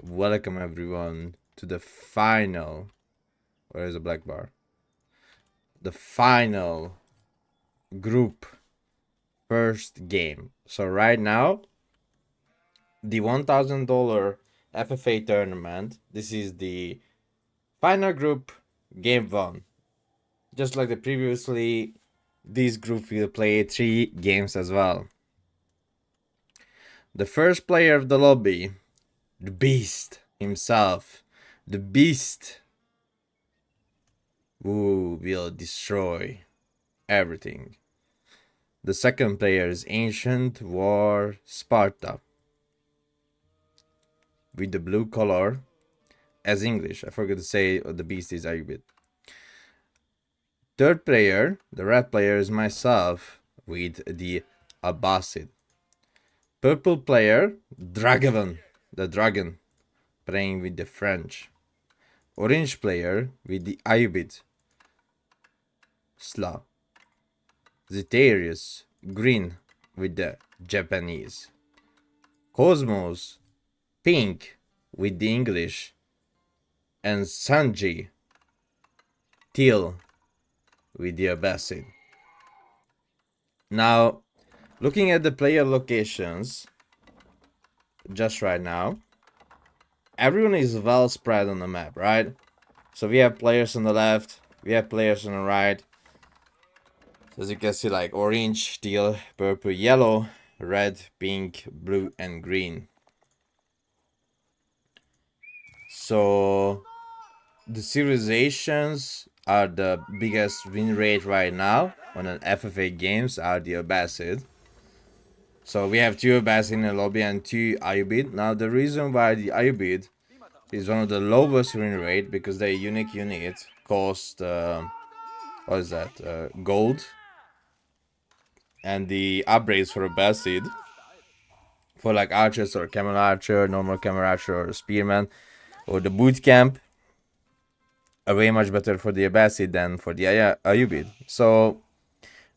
Welcome everyone to the final. Where is the black bar? The final group first game. So right now, the $1,000 FFA tournament. This is the final group game 1. Just like the previously, this group will play 3 games as well. The first player of the lobby, the beast himself, the beast who will destroy everything. The second player is Ancient War Sparta with the blue color as English. I forgot to say the beast is Ayubit. Third player, the red player, is myself with the Abbasid. Purple player, Dragovan, the dragon, playing with the French. Orange player with the Ayubit, Slav. Zeterius, green with the Japanese. Cosmos, pink with the English. And Sanji, teal with the Abbasid. Now, looking at the player locations, just right now, everyone is well spread on the map, right? So we have players on the left, we have players on the right. As you can see, like orange, teal, purple, yellow, red, pink, blue, and green. So the civilizations are the biggest win rate right now on an FFA games are the Abbasid. So we have 2 Abbasid in the lobby and 2 Ayubid. Now the reason why the Ayubid is one of the lowest win rate because their unique unit cost what is that, gold, and the upgrades for Abbasid for like archers or camel archer, normal camel archer, or spearman, or the boot camp are way much better for the Abbasid than for the Ayubid. So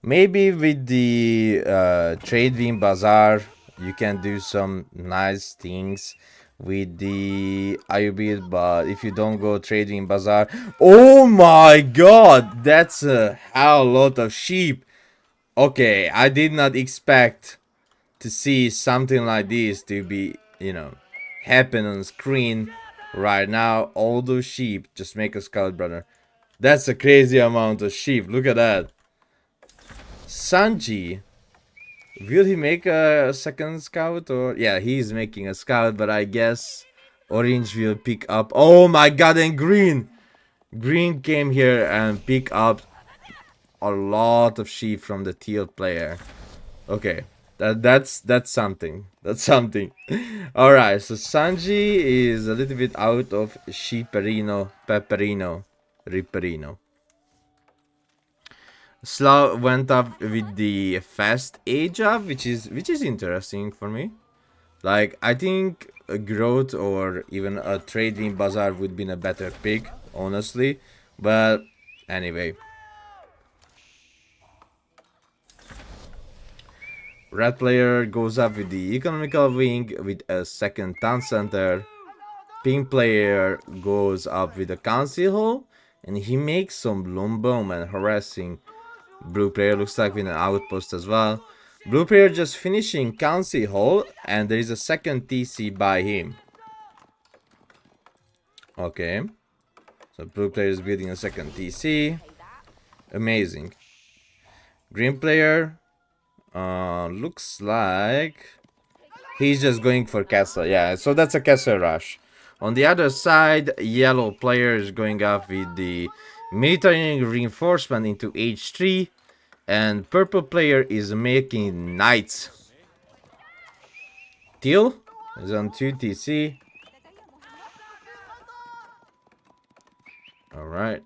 maybe with the trade win bazaar you can do some nice things with the Ayubid, but if you don't go trade win bazaar, oh my god, that's a hell lot of sheep. Okay, I did not expect to see something like this to be, happen on screen right now. All those sheep just make a scout, brother. That's a crazy amount of sheep. Look at that. Sanji, will he make a second scout? Or yeah, he's making a scout, but I guess orange will pick up. Oh my god, and green came here and pick up a lot of sheep from the teal player. Okay, that's something. That's something. All right, so Sanji is a little bit out of sheeperino, pepperino, ripperino. Slav went up with the fast age up, which is interesting for me. Like I think a growth or even a trading bazaar would be a better pick, honestly. But anyway. Red player goes up with the economical wing with a second town center. Pink player goes up with a council hall and he makes some long and harassing. Blue player looks like with an outpost as well. Blue player just finishing council hall and there is a second TC by him. Okay. So blue player is building a second TC. Amazing. Green player looks like he's just going for castle. Yeah, so that's a castle rush. On the other side, yellow player is going up with the military reinforcement into H3. And purple player is making knights. Teal is on 2 TC. Alright.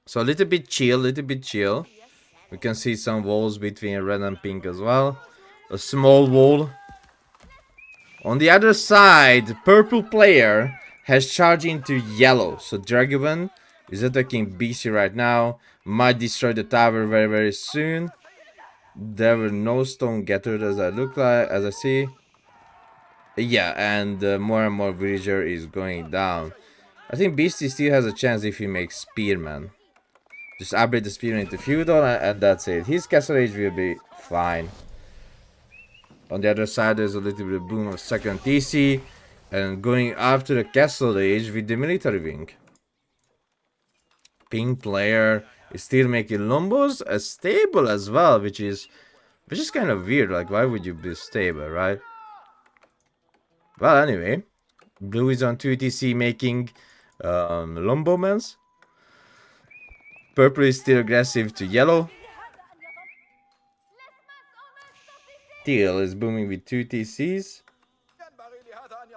So a little bit chill. We can see some walls between red and pink as well. A small wall. On the other side, purple player has charged into yellow. So Dragovan is attacking BC right now. Might destroy the tower very soon. There were no stone getters as I see. Yeah, and more and more villager is going down. I think Beastie still has a chance if he makes Spearman. Just upgrade the Spearman into Feudal and that's it. His Castle Age will be fine. On the other side, there's a little bit of boom of second TC. And going after the Castle Age with the military wing. Pink player is still making Lombos stable as well, which is kind of weird. Like, why would you be stable, right? Well, anyway, blue is on 2TC making Lombomans. Purple is still aggressive to yellow. Teal is booming with 2TCs.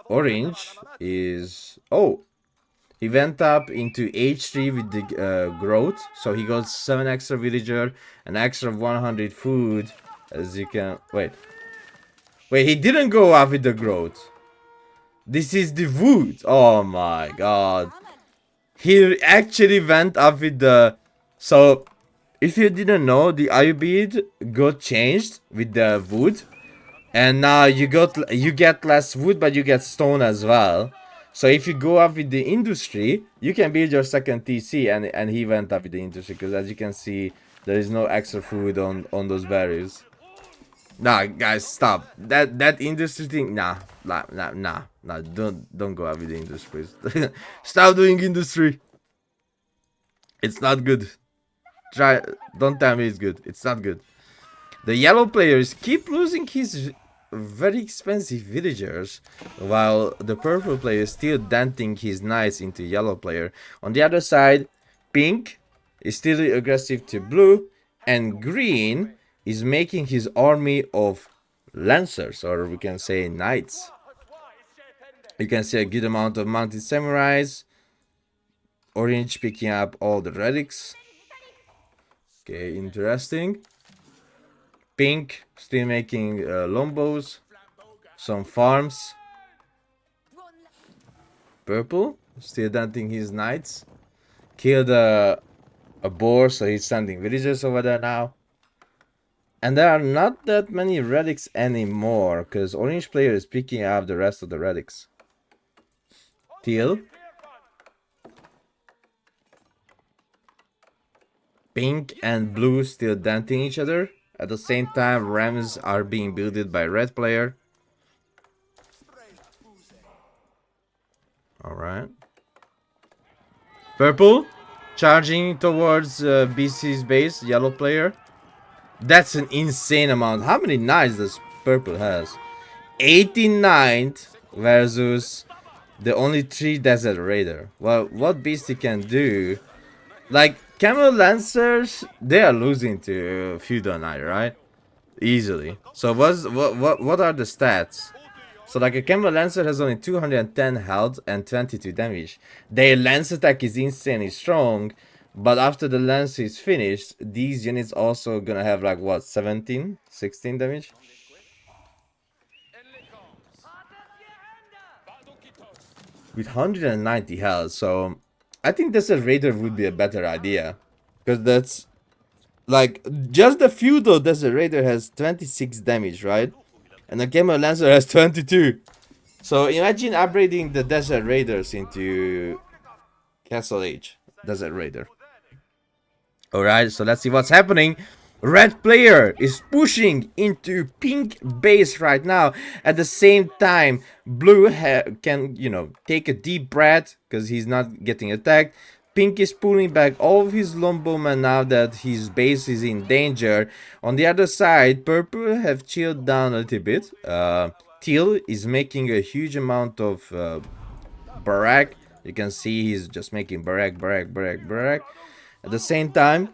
Orange is... Oh! He went up into H3 with the growth. So he got 7 extra villager, an extra 100 food. As you can... Wait, he didn't go up with the growth. This is the wood. Oh my god. He actually went up with the... So, if you didn't know, the IU got changed with the wood. And now you get less wood, but you get stone as well. So if you go up with the industry, you can build your second TC, and he went up with the industry, because as you can see, there is no extra food on those berries. Nah, guys, stop. That industry thing, nah, don't go up with the industry. Stop doing industry. It's not good. Don't tell me it's good. It's not good. The yellow players keep losing his very expensive villagers, while the purple player is still denting his knights into yellow player. On the other side, pink is still aggressive to blue, and green is making his army of lancers, or we can say knights. You can see a good amount of mounted samurais. Orange picking up all the relics. Okay, interesting. Pink still making lombos, some farms. Purple still denting his knights. Killed a boar, so he's sending villagers over there now. And there are not that many relics anymore, because orange player is picking up the rest of the relics. Teal. Pink and blue still denting each other. At the same time, rams are being builded by red player. Alright. Purple charging towards BC's base, yellow player. That's an insane amount. How many knights does purple has? 89 versus the only 3 desert raider. Well, what beastie can do? Like, camel lancers, they are losing to feudal knight, right? Easily. So what are the stats? So like a camel lancer has only 210 health and 22 damage. Their lance attack is insanely strong, but after the lance is finished, these units also gonna have like what, 17, 16 damage? With 190 health, so I think Desert Raider would be a better idea. Because that's like just the feudal Desert Raider has 26 damage, right? And the Camel Lancer has 22. So imagine upgrading the Desert Raiders into Castle Age Desert Raider. Alright, so let's see what's happening. Red player is pushing into pink base right now. At the same time, blue can, you know, take a deep breath because he's not getting attacked. Pink is pulling back all of his Lombowmen now that his base is in danger. On the other side, purple have chilled down a little bit. Teal is making a huge amount of barrack. You can see he's just making barrack. At the same time,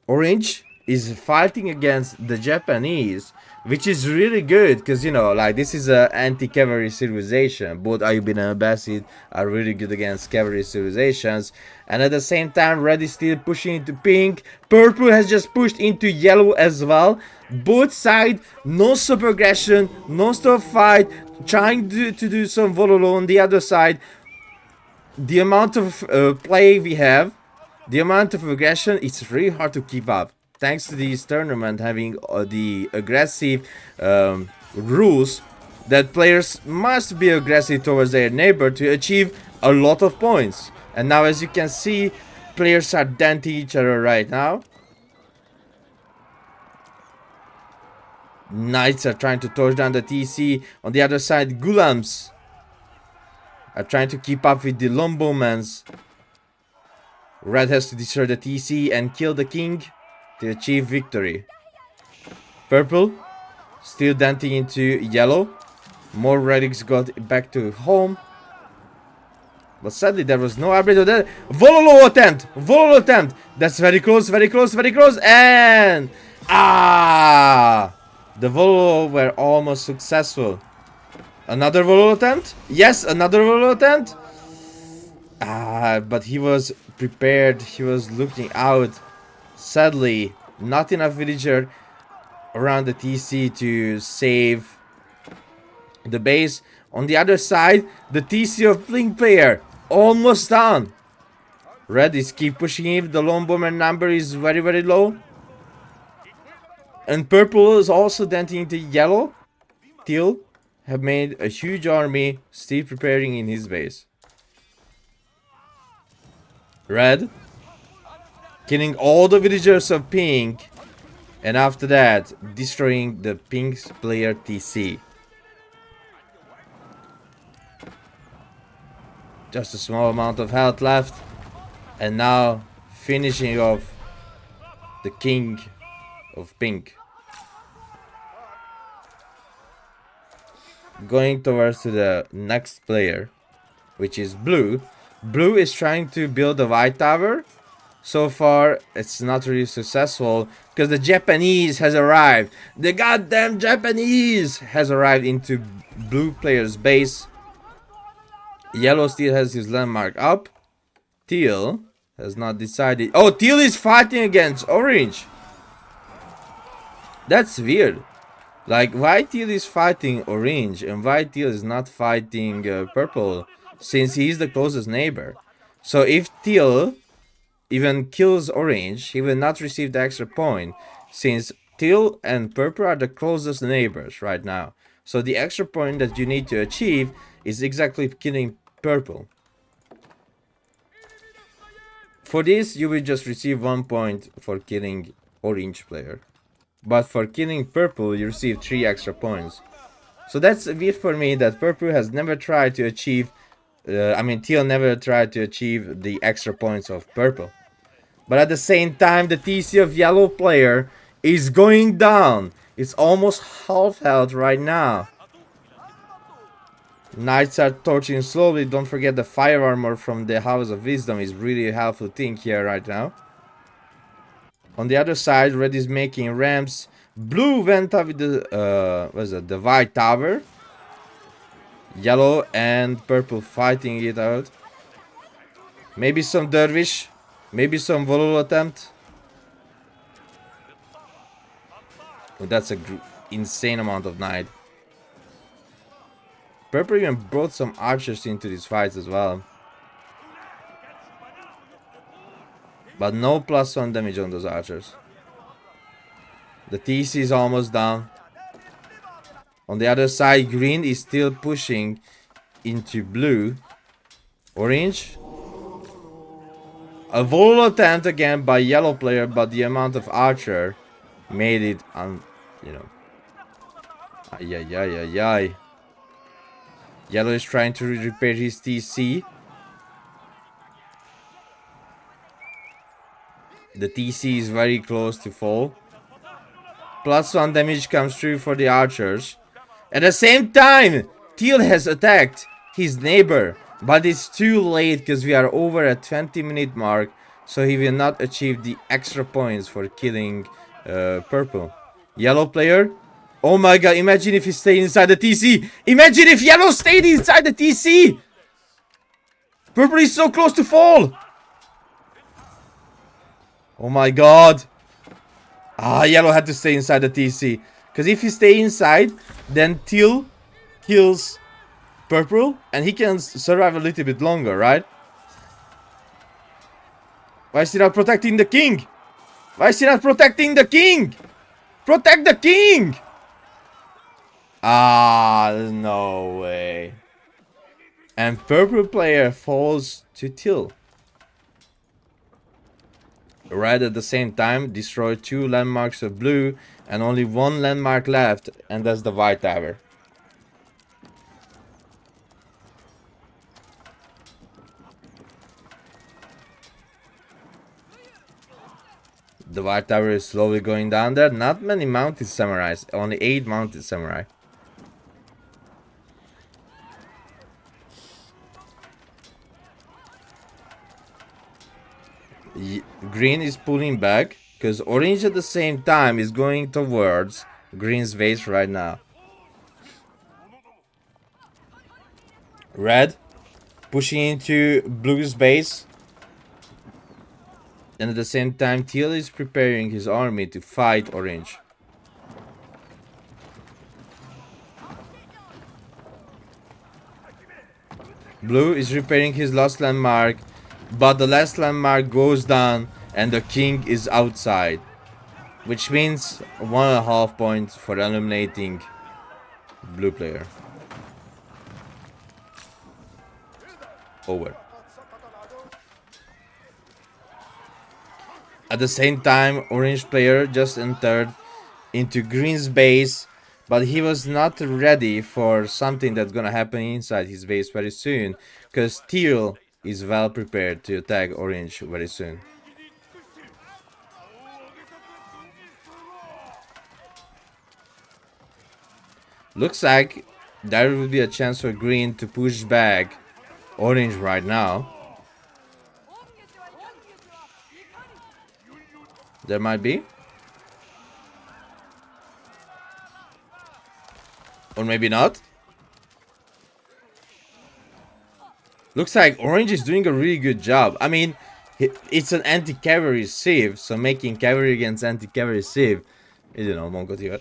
orange is fighting against the Japanese, which is really good because, you know, like this is a anti-cavalry civilization. Both Ayubin and Abbasid are really good against cavalry civilizations. And at the same time, red is still pushing into pink. Purple has just pushed into yellow as well. Both sides, no stop aggression, no stop fight, trying to do some vololo on the other side. The amount of play we have, the amount of aggression, it's really hard to keep up. thanks to this tournament having the aggressive rules, that players must be aggressive towards their neighbor to achieve a lot of points. And now, as you can see, players are denting each other right now. Knights are trying to torch down the TC. On the other side, Gulams are trying to keep up with the Lombomans. Red has to destroy the TC and kill the king to achieve victory. Purple still denting into yellow. More relics got back to home. But sadly there was no upgrade of that. Vololo attempt! Vololo attempt! That's very close, very close, very close. And... ah! The Vololo were almost successful. Another Vololo attempt? Yes, another Vololo attempt. But he was prepared. He was looking out. Sadly, not enough villager around the TC to save the base. On the other side, the TC of Blink player almost down. Red is keep pushing him. The lone bomber number is very, very low. And purple is also denting into yellow. Teal have made a huge army, still preparing in his base. Red killing all the villagers of pink, and after that destroying the pink player TC. Just a small amount of health left, and now finishing off the king of pink. Going towards to the next player, which is blue. Blue is trying to build a white tower. So far, it's not really successful because the Japanese has arrived. The goddamn Japanese has arrived into blue player's base. Yellow still has his landmark up. Teal has not decided. Oh, Teal is fighting against orange. That's weird. Like, why Teal is fighting orange and why Teal is not fighting purple, since he is the closest neighbor. So if Teal even kills orange, he will not receive the extra point, since Teal and purple are the closest neighbors right now. So the extra point that you need to achieve is exactly killing purple. For this, you will just receive 1 point for killing orange player. But for killing purple, you receive 3 extra points. So that's weird for me that purple has never tried to achieve... Teal never tried to achieve the extra points of purple. But at the same time, the TC of yellow player is going down. It's almost half health right now. Knights are torching slowly. Don't forget the fire armor from the House of Wisdom is really a helpful thing here right now. On the other side, red is making ramps. Blue went up with the the white tower. Yellow and purple fighting it out. Maybe some dervish. Maybe some volol attempt. Oh, that's a insane amount of knight. Purple even brought some archers into these fights as well. But no +1 damage on those archers. The TC is almost down. On the other side, green is still pushing into blue. Orange. A volol attempt again by yellow player, but the amount of archer made it Ay. Yellow is trying to repair his TC. The TC is very close to fall. +1 damage comes through for the archers. At the same time, Teal has attacked his neighbor. But it's too late because we are over a 20-minute mark. So he will not achieve the extra points for killing purple. Yellow player. Oh my god, imagine if he stayed inside the TC. Imagine if yellow stayed inside the TC. Purple is so close to fall. Oh my god. Yellow had to stay inside the TC. Because if he stay inside, then Teal kills purple. And he can survive a little bit longer, right? Why is he not protecting the king? Why is he not protecting the king? Protect the king! Ah, no way. And purple player falls to Teal. Red at the same time destroyed 2 landmarks of blue and only 1 landmark left, and that's the white tower. The white tower is slowly going down there. Not many mounted samurais, only 8 mounted samurai. Green is pulling back because orange at the same time is going towards green's base right now. Red pushing into blue's base, and at the same time Teal is preparing his army to fight orange. Blue is repairing his last landmark, but the last landmark goes down and the king is outside, which means 1.5 points for eliminating blue player. Over. At the same time, orange player just entered into green's base, but he was not ready for something that's gonna happen inside his base very soon, because Teal is well prepared to attack orange very soon. Looks like there will be a chance for green to push back orange right now. There might be. Or maybe not. Looks like orange is doing a really good job. I mean, it's an anti-cavalry sieve, so making cavalry against anti-cavalry sieve, you know, Mongo Tier.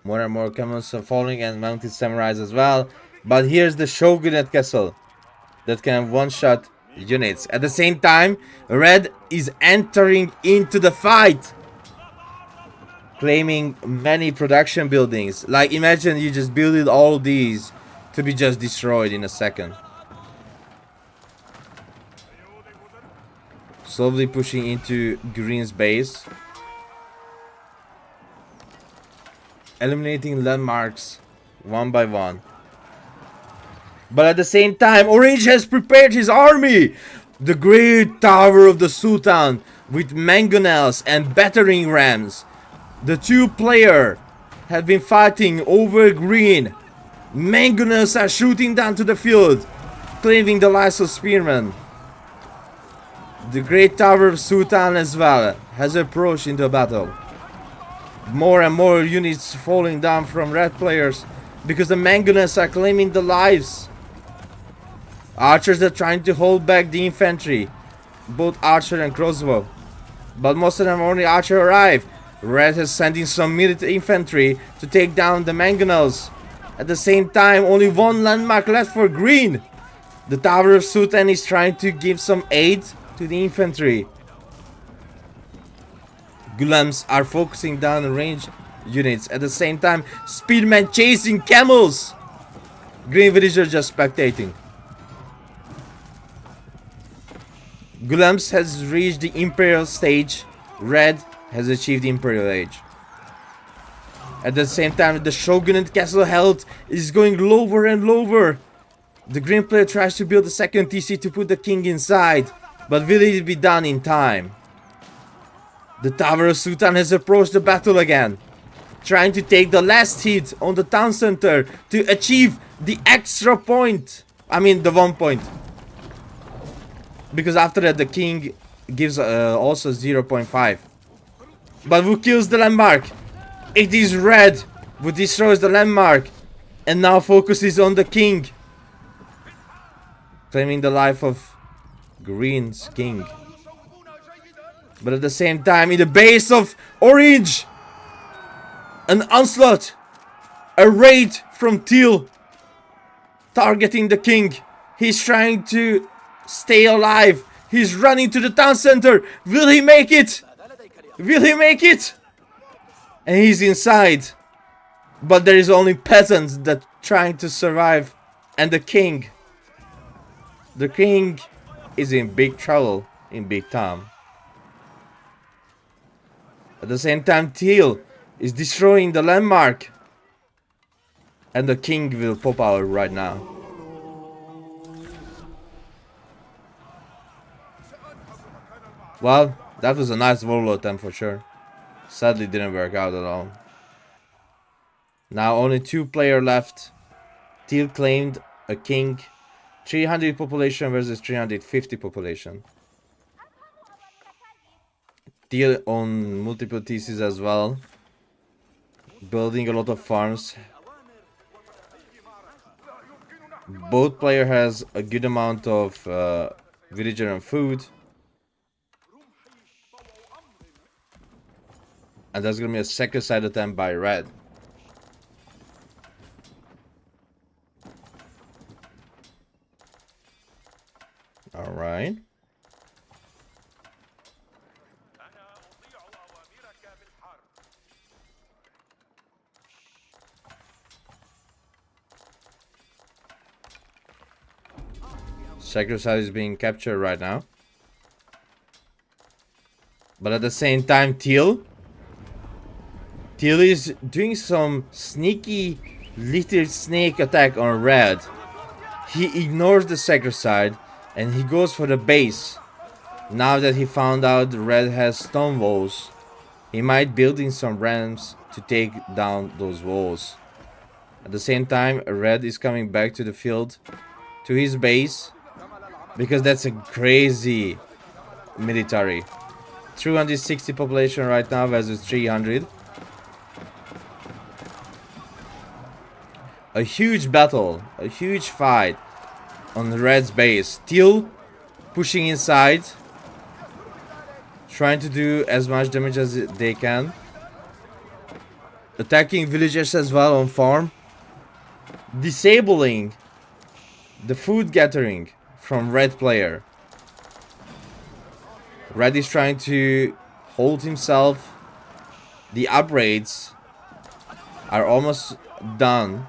More and more camels are falling and mounted samurais as well. But here's the shogunate castle that can one-shot units. At the same time, red is entering into the fight, claiming many production buildings. Like, imagine you just build all these to be just destroyed in a second. Slowly pushing into green's base, eliminating landmarks one by one. But at the same time, orange has prepared his army. The great tower of the Sultan with mangonels and battering rams. The 2 players have been fighting over green. Mangonels are shooting down to the field, claiming the lives of spearmen. The great tower of Sultan as well has approached into battle. More and more units falling down from red players because the mangonels are claiming the lives. Archers are trying to hold back the infantry, both archer and crossbow, but most of them only archer arrive. Red is sending some military infantry to take down the mangonels. At the same time, only 1 landmark left for green. The tower of Sultan is trying to give some aid to the infantry. Gulams are focusing down the range units. At the same time, spearmen chasing camels. Green villagers just spectating. Gulams has reached the Imperial stage. Red has achieved the Imperial age. At the same time, the Shogunate castle health is going lower and lower. The green player tries to build a second TC to put the king inside, but will it be done in time? The Tower of Sultan has approached the battle again, trying to take the last hit on the town center to achieve the extra point. I mean, the 1 point. Because after that, the king gives also 0.5. But who kills the landmark? It is red who destroys the landmark and now focuses on the king, claiming the life of green's king. But at the same time, in the base of orange, an onslaught, a raid from Teal. targeting the king. He's trying to stay alive. He's running to the town center. Will he make it? Will he make it? And he's inside. But there is only peasants that trying to survive. And the king. The king is in big trouble in big town. At the same time, Teal is destroying the landmark. And the king will pop out right now. Well, that was a nice warlord attempt for sure. Sadly didn't work out at all. Now only 2 players left. Teal claimed a king. 300 population versus 350 population. Teal on multiple theses as well. Building a lot of farms. Both player has a good amount of villager and food. And there's gonna be a second side attempt by red. Alright. Second side is being captured right now. But at the same time, Teal is doing some sneaky little snake attack on red. He ignores the second side and he goes for the base. Now that he found out red has stone walls, he might build in some ramps to take down those walls. At the same time, red is coming back to the field, to his base, because that's a crazy military. 260 population right now versus 300. A huge battle, a huge fight on the red's base. Teal pushing inside, trying to do as much damage as they can. Attacking villagers as well on farm. Disabling the food gathering from red player. Red is trying to hold himself. The upgrades are almost done.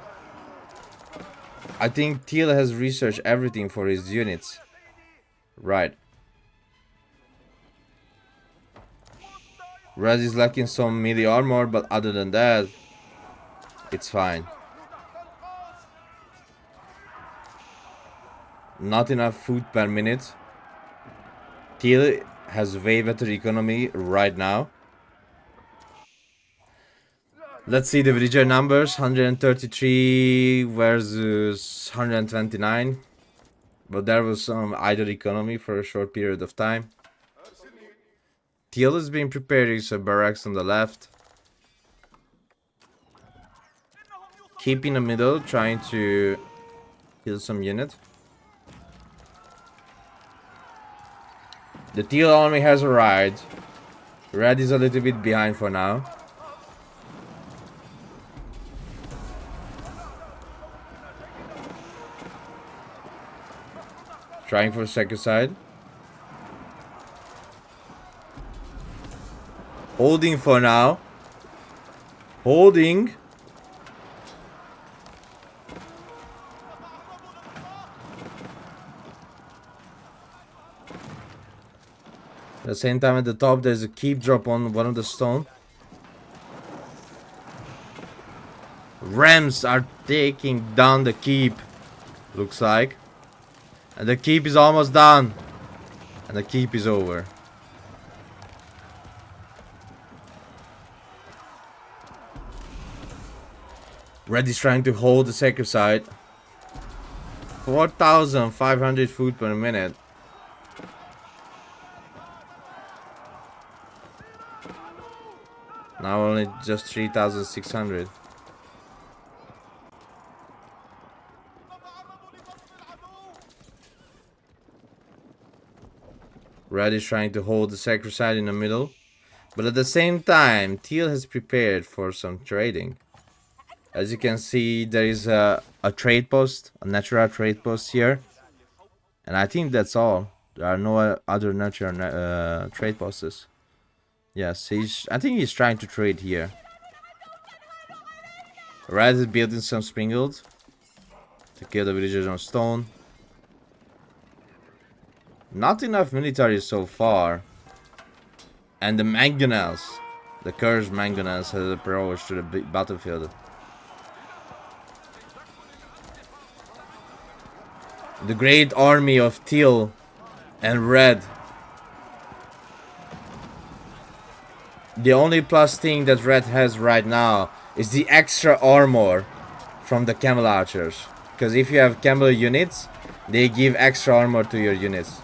I think Teal has researched everything for his units. Right. Red is lacking some melee armor, but other than that, it's fine. Not enough food per minute. Teal has way better economy right now. Let's see the villager numbers. 133 versus 129. But there was some idle economy for a short period of time. Teal has been preparing some barracks on the left. Keep in the middle, trying to kill some unit. The Teal army has arrived. Red is a little bit behind for now. Trying for the second side. Holding for now. Holding. At the same time, at the top, there's a keep drop on one of the stone. Rams are taking down the keep. Looks like. And the keep is almost done. And the keep is over. Red is trying to hold the second side. 4,500 food per minute. Now only just 3,600. Red is trying to hold the second side in the middle. But at the same time, Teal has prepared for some trading. As you can see, there is a trade post, a natural trade post here. And I think that's all. There are no other natural trade posts. Yes, I think he's trying to trade here. Red is building some springles to kill the villagers on stone. Not enough military so far. And the mangonels, the cursed mangonels, has approached to the battlefield. The great army of Teal and Red. The only plus thing that Red has right now is the extra armor from the camel archers. Because if you have camel units, they give extra armor to your units.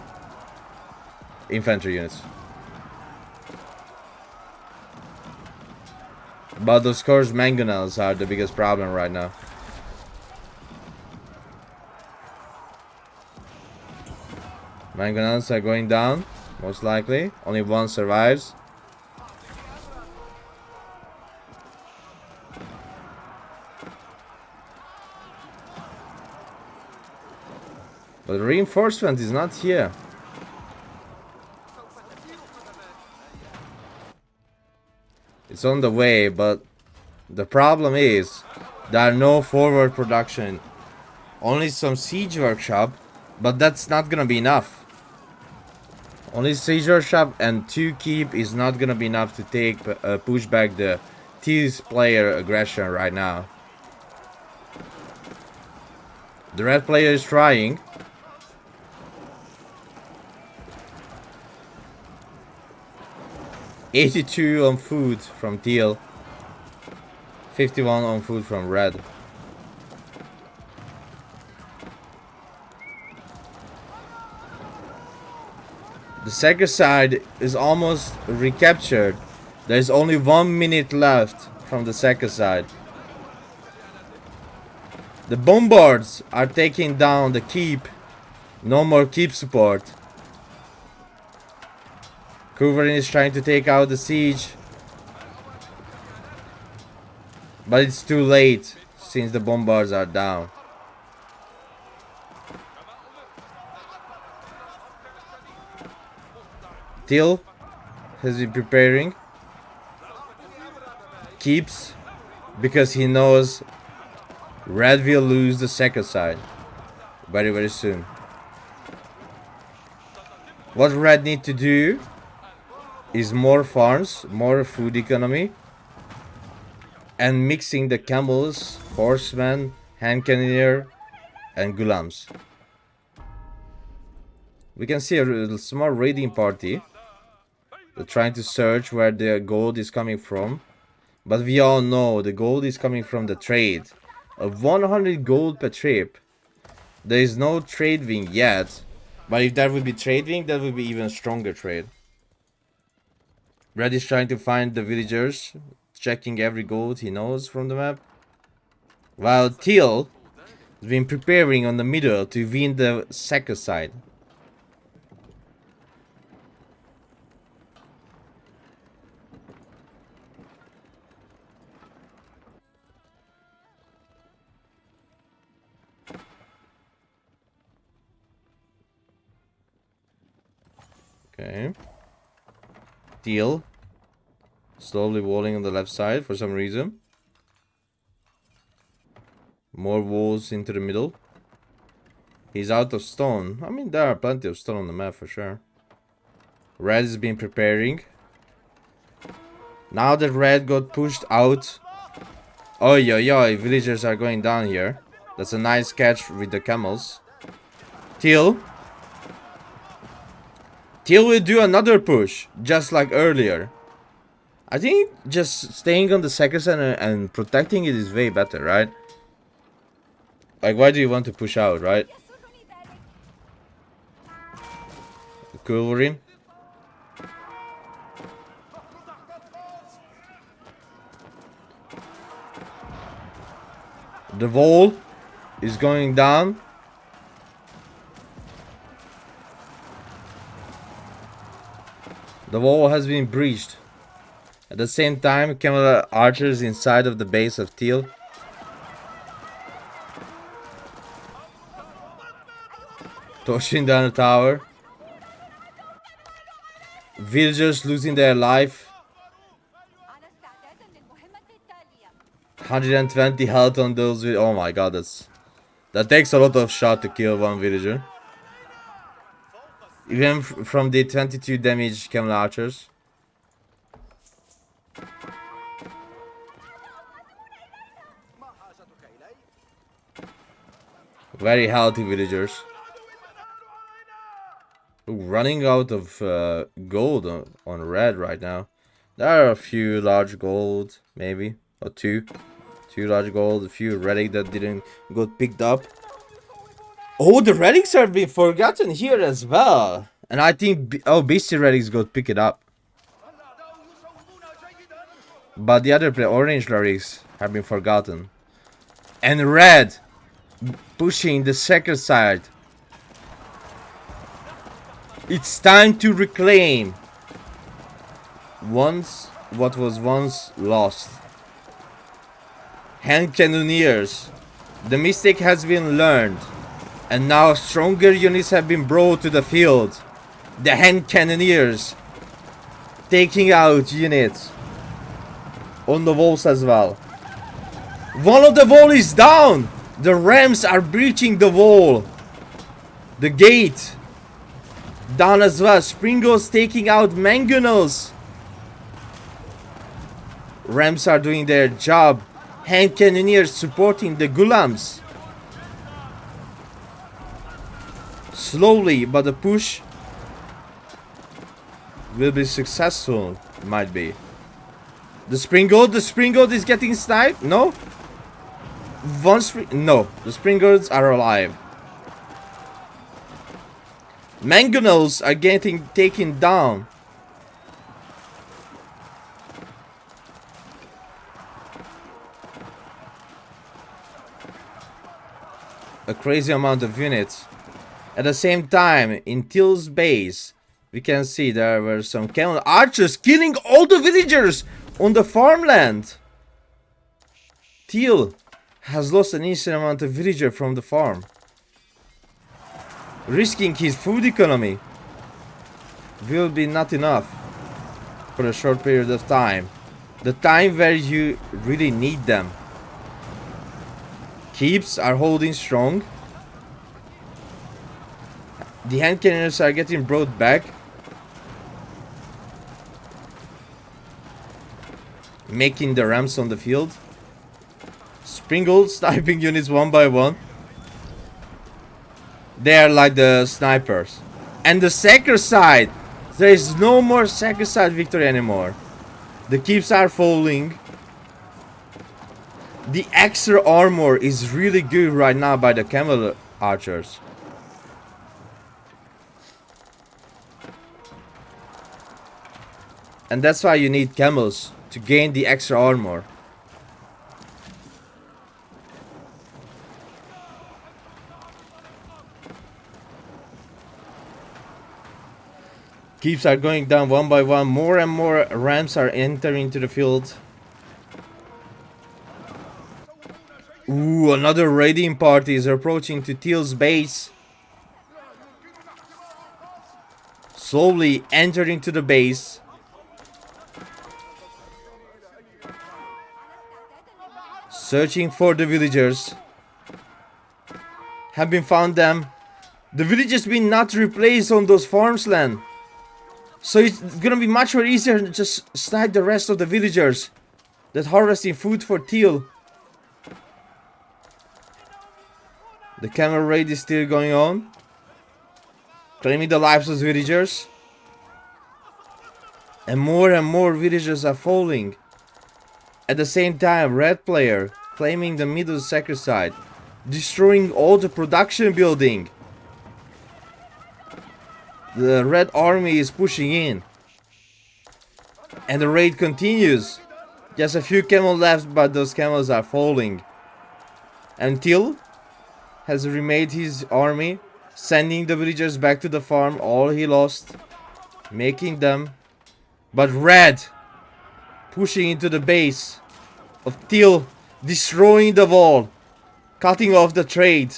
Infantry units. But those cursed mangonels are the biggest problem right now. Mangonels are going down, most likely. Only one survives. But reinforcement is not here. It's on the way, but the problem is there are no forward production. Only some siege workshop, but that's not gonna be enough. Only siege workshop and 2 keep is not gonna be enough to take push back the Teal's player aggression right now. The red player is trying. $82 on food from Teal. 51 on food from red. The second side is almost recaptured. There's only 1 minute left from the second side. The bombards are taking down the keep. No more keep support. Kuverin is trying to take out the siege. But it's too late since the bombards are down. Teal has been preparing. Keeps because he knows red will lose the second side very, very soon. What red need to do is more farms, more food economy, and mixing the camels, horsemen, hand cannoneer, and gulams. We can see a small raiding party. They're trying to search where the gold is coming from. But we all know the gold is coming from the trade. Of 100 gold per trip. There is no trade wing yet. But if that would be trade wing, that would be even stronger trade. Red is trying to find the villagers. Checking every gold he knows from the map. While Teal has been preparing on the middle to win the second side. Okay. Teal slowly walling on the left side for some reason. More walls into the middle. He's out of stone. I mean, there are plenty of stone on the map for sure. Red has been preparing. Now that red got pushed out. Oi, oi, oi, villagers are going down here. That's a nice catch with the camels. Teal will do another push, just like earlier. I think just staying on the second center and protecting it is way better, right? Like, why do you want to push out, right? Wolverine. The wall is going down. The wall has been breached. At the same time, camel archers inside of the base of Teal. Pushing down the tower. Villagers losing their life. 120 health on those. Oh my god, that takes a lot of shot to kill one villager. Even from the 22 damage camel archers. Very healthy villagers. Ooh, running out of gold on red right now. There are a few large gold, maybe. Or two. Two large gold, a few relics that didn't got picked up. Oh, the relics are being forgotten here as well. And I think, oh, beastie relics got picked up. But the other orange relics have been forgotten. And red pushing the second side. It's time to reclaim what was once lost. Hand cannoneers. The mistake has been learned. And now stronger units have been brought to the field. The hand cannoneers taking out units on the walls as well. One of the wall is down. The rams are breaching the wall. The gate down as well. Springles taking out mangonels. Rams are doing their job. Hand cannoneers supporting the gulams. Slowly, but the push will be successful. Might be. The springald is getting sniped. No. No, the springalds are alive. Mangonels are getting taken down. A crazy amount of units. At the same time, in Teal's base, we can see there were some camel archers killing all the villagers on the farmland. Teal has lost an insane amount of villager from the farm, risking his food economy. Will be not enough for a short period of time. The time where you really need them. Keeps are holding strong. The hand cannons are getting brought back. Making the rams on the field. Springald sniping units one by one. They are like the snipers. And the sacred side. There is no more sacred side victory anymore. The keeps are falling. The extra armor is really good right now by the camel archers. And that's why you need camels to gain the extra armor. Keeps are going down one by one. More and more rams are entering into the field. Ooh, another raiding party is approaching to Teal's base. Slowly entering to the base. Searching for the villagers. Have been found them. The villagers been not replaced on those farms land. So it's gonna be much more easier to just snipe the rest of the villagers that harvesting food for Teal. The camel raid is still going on. Claiming the lives of villagers. And more villagers are falling. At the same time, red player claiming the middle sacred side. Destroying all the production building. The red army is pushing in. And the raid continues. Just a few camels left, but those camels are falling. And Teal has remade his army, sending the villagers back to the farm, all he lost, making them. But red pushing into the base of Teal, destroying the wall, cutting off the trade.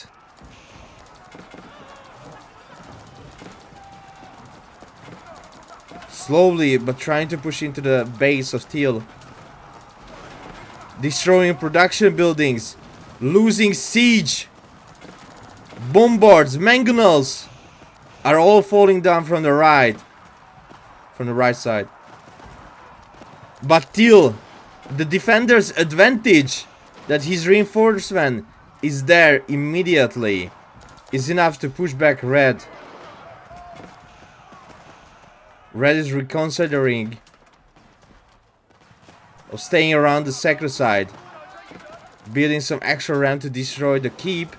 Slowly, but trying to push into the base of Teal. Destroying production buildings. Losing siege. Bombards, mangonels are all falling down from the right. From the right side. But Teal, the defender's advantage that his reinforcement is there immediately is enough to push back Red. Red is reconsidering of staying around the sacred side, building some extra ramp to destroy the keep.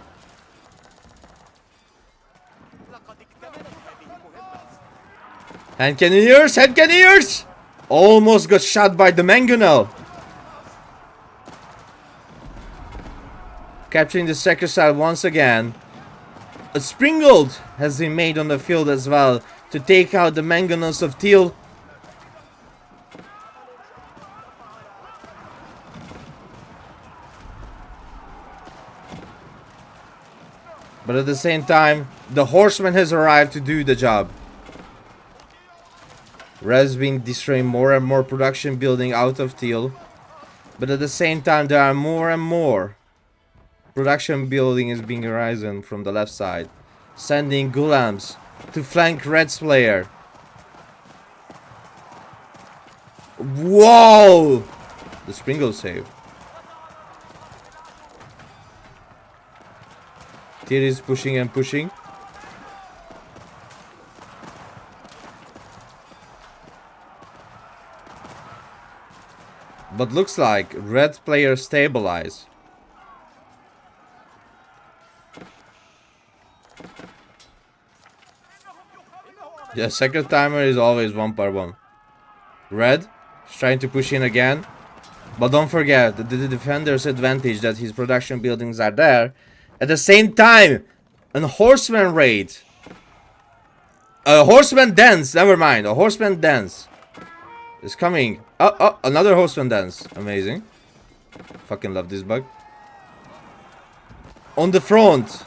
Hand cannoneers! Hand cannoneers! Almost got shot by the mangonel. Capturing the sacred side once again. A springald has been made on the field as well to take out the mangonels of Teal. But at the same time, the horseman has arrived to do the job. Red has been destroying more and more production building out of Teal. But at the same time, there are more and more production building is being risen from the left side, sending gulams to flank Red's player. Whoa! The springald save. Teal is pushing and pushing. But looks like Red player stabilize. Yeah, second timer is always 1/1. Red is trying to push in again. But don't forget the defender's advantage that his production buildings are there. At the same time, a horseman raid. A horseman dance, never mind. A horseman dance is coming. Oh, another horseman dance. Amazing. Fucking love this bug. On the front,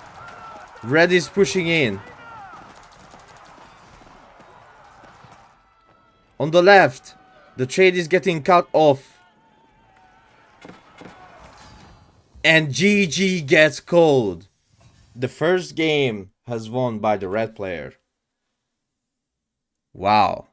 Red is pushing in. On the left, the trade is getting cut off. And GG gets called. The first game has won by the Red player. Wow.